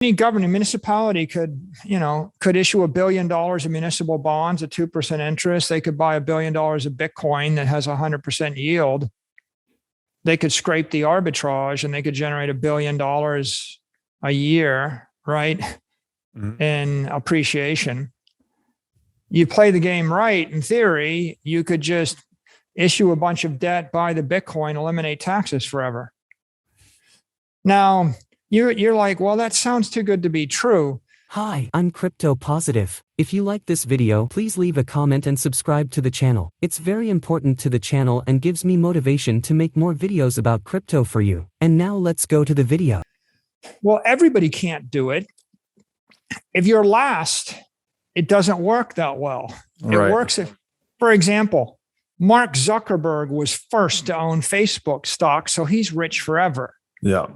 any governing municipality could issue $1 billion of municipal bonds at 2% interest. They could buy $1 billion of Bitcoin that has 100% yield. They could scrape the arbitrage and they could generate $1 billion a year, right? Mm-hmm. In appreciation. You play the game right, in theory, you could just issue a bunch of debt, buy the Bitcoin, eliminate taxes forever. Now, you're like, well, that sounds too good to be true. Hi, I'm Crypto Positive. If you like this video, please leave a comment and subscribe to the channel. It's very important to the channel and gives me motivation to make more videos about crypto for you. And now let's go to the video. Well, everybody can't do it. If you're last, it doesn't work that well. It works if, for example, Mark Zuckerberg was first to own Facebook stock, so he's rich forever. Yeah.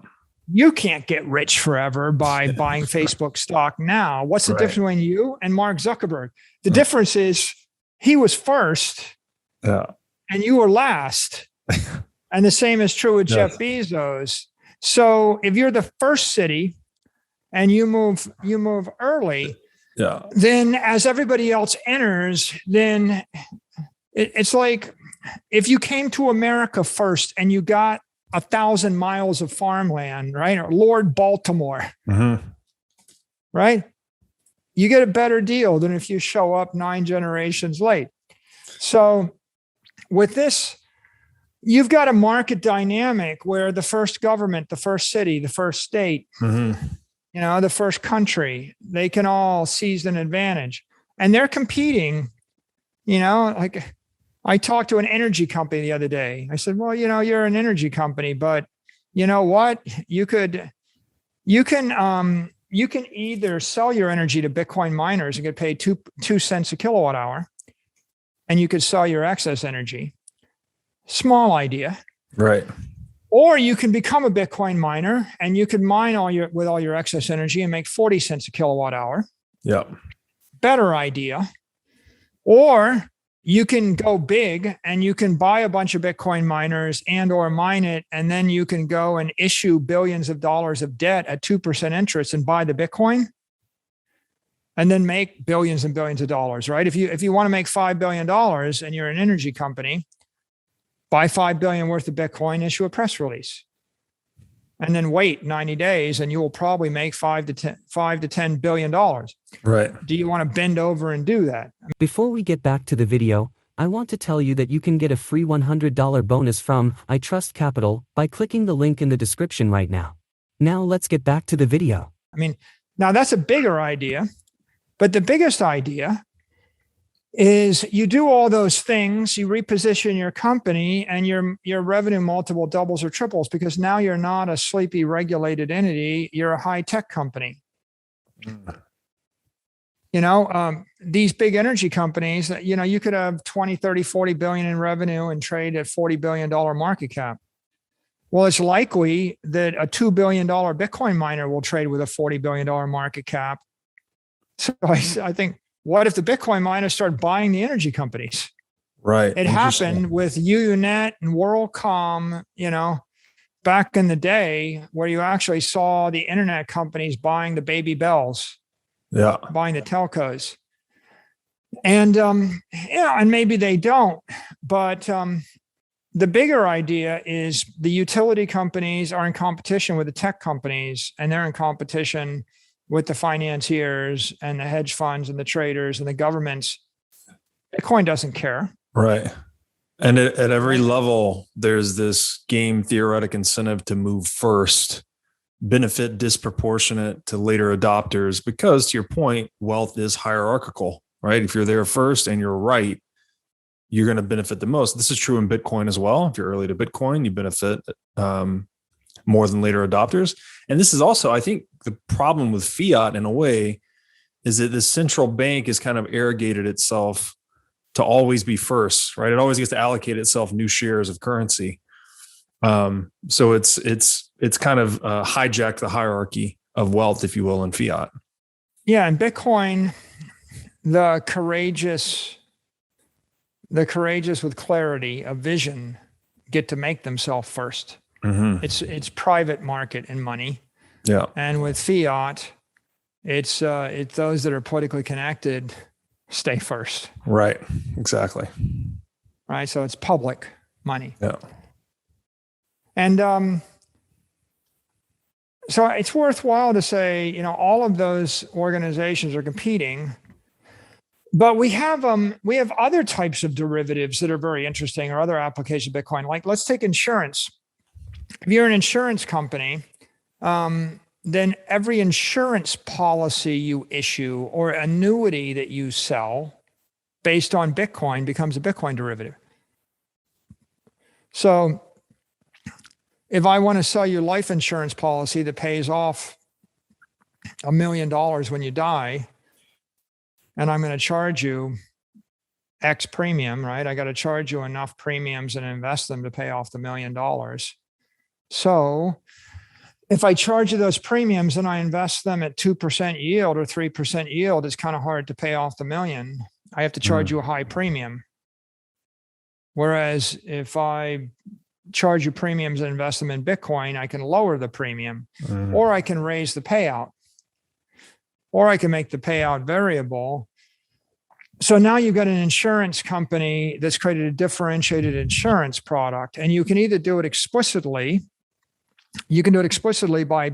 You can't get rich forever by buying Facebook stock now. What's the difference between you and Mark Zuckerberg? The difference is he was first and you were last. And the same is true with Jeff Bezos. So if you're the first city and you move early, then as everybody else enters, then it's like if you came to America first and you got 1,000 miles of farmland, right? Or Lord Baltimore, right? You get a better deal than if you show up 9 generations late. So with this, you've got a market dynamic where the first government, the first city, the first state, the first country, they can all seize an advantage. And they're competing, like I talked to an energy company the other day. I said, well, you're an energy company, but you know what? You can either sell your energy to Bitcoin miners and get paid 2 cents a kilowatt hour, and you could sell your excess energy. Small idea. Right. Or you can become a Bitcoin miner and you can mine with all your excess energy and make 40 cents a kilowatt hour. Yeah. Better idea. Or you can go big and you can buy a bunch of Bitcoin miners or mine it. And then you can go and issue billions of dollars of debt at 2% interest and buy the Bitcoin and then make billions and billions of dollars, right? If you want to make $5 billion and you're an energy company, buy $5 billion worth of Bitcoin, issue a press release, and then wait 90 days and you will probably make $5 to $10 billion. Right. Do you want to bend over and do that? Before we get back to the video, I want to tell you that you can get a free $100 bonus from iTrust Capital by clicking the link in the description right now. Now let's get back to the video. Now that's a bigger idea, but the biggest idea is you do all those things, you reposition your company and your revenue multiple doubles or triples because now you're not a sleepy regulated entity, you're a high-tech company. These big energy companies, you could have 20, 30, 40 billion in revenue and trade at $40 billion market cap. Well, it's likely that a $2 billion Bitcoin miner will trade with a $40 billion market cap. So I think, what if the Bitcoin miners start buying the energy companies? Right. It happened with UUNet and WorldCom, back in the day where you actually saw the internet companies buying the baby bells, buying the telcos. And, and maybe they don't, but the bigger idea is the utility companies are in competition with the tech companies, and they're in competition with the financiers and the hedge funds and the traders and the governments. Bitcoin doesn't care. Right. And at every level, there's this game theoretic incentive to move first, benefit disproportionate to later adopters, because to your point, wealth is hierarchical, right? If you're there first and you're right, you're going to benefit the most. This is true in Bitcoin as well. If you're early to Bitcoin, you benefit more than later adopters. And this is also, I think, the problem with fiat in a way is that the central bank has kind of arrogated itself to always be first, right? It always gets to allocate itself new shares of currency. So it's kind of hijacked the hierarchy of wealth, if you will, in fiat. Yeah, in Bitcoin, the courageous with clarity, a vision, get to make themselves first. It's private market and money. Yeah. And with fiat, it's those that are politically connected stay first. Right. Exactly. Right. So it's public money. Yeah. And so it's worthwhile to say, all of those organizations are competing, but we have other types of derivatives that are very interesting, or other applications of Bitcoin. Like, let's take insurance. If you're an insurance company, then every insurance policy you issue or annuity that you sell based on Bitcoin becomes a Bitcoin derivative. So if I want to sell you life insurance policy that pays off $1 million when you die, and I'm going to charge you X premium, right? I got to charge you enough premiums and invest them to pay off the $1 million. So if I charge you those premiums and I invest them at 2% yield or 3% yield, it's kind of hard to pay off the $1 million. I have to charge you a high premium. Whereas if I charge you premiums and invest them in Bitcoin, I can lower the premium, or I can raise the payout, or I can make the payout variable. So now you've got an insurance company that's created a differentiated insurance product, and you can either do it explicitly. You can do it explicitly by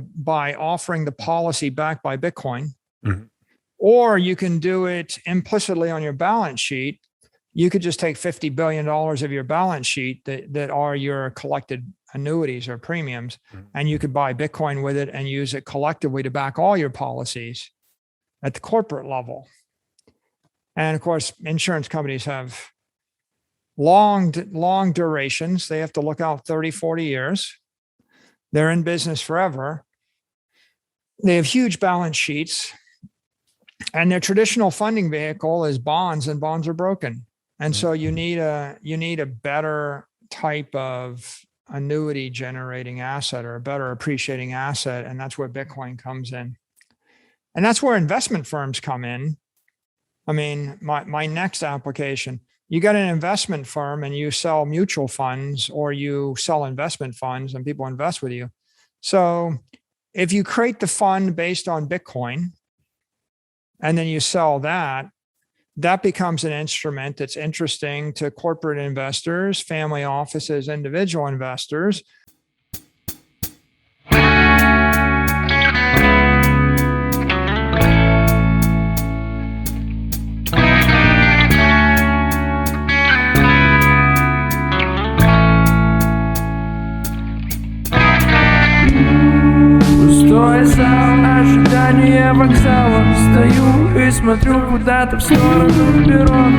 offering the policy backed by Bitcoin, or you can do it implicitly on your balance sheet. You could just take $50 billion of your balance sheet that are your collected annuities or premiums, and you could buy Bitcoin with it and use it collectively to back all your policies at the corporate level. And of course, insurance companies have long durations. They have to look out 30, 40 years. They're in business forever. They have huge balance sheets, and their traditional funding vehicle is bonds, and bonds are broken. And so you need a better type of annuity generating asset, or a better appreciating asset. And that's where Bitcoin comes in. And that's where investment firms come in. I mean, my next application, you got an investment firm and you sell mutual funds, or you sell investment funds and people invest with you. So if you create the fund based on Bitcoin and then you sell that, that becomes an instrument that's interesting to corporate investors, family offices, individual investors. Пустой зал, ожидание вокзала. Стою и смотрю куда-то в сторону перрона.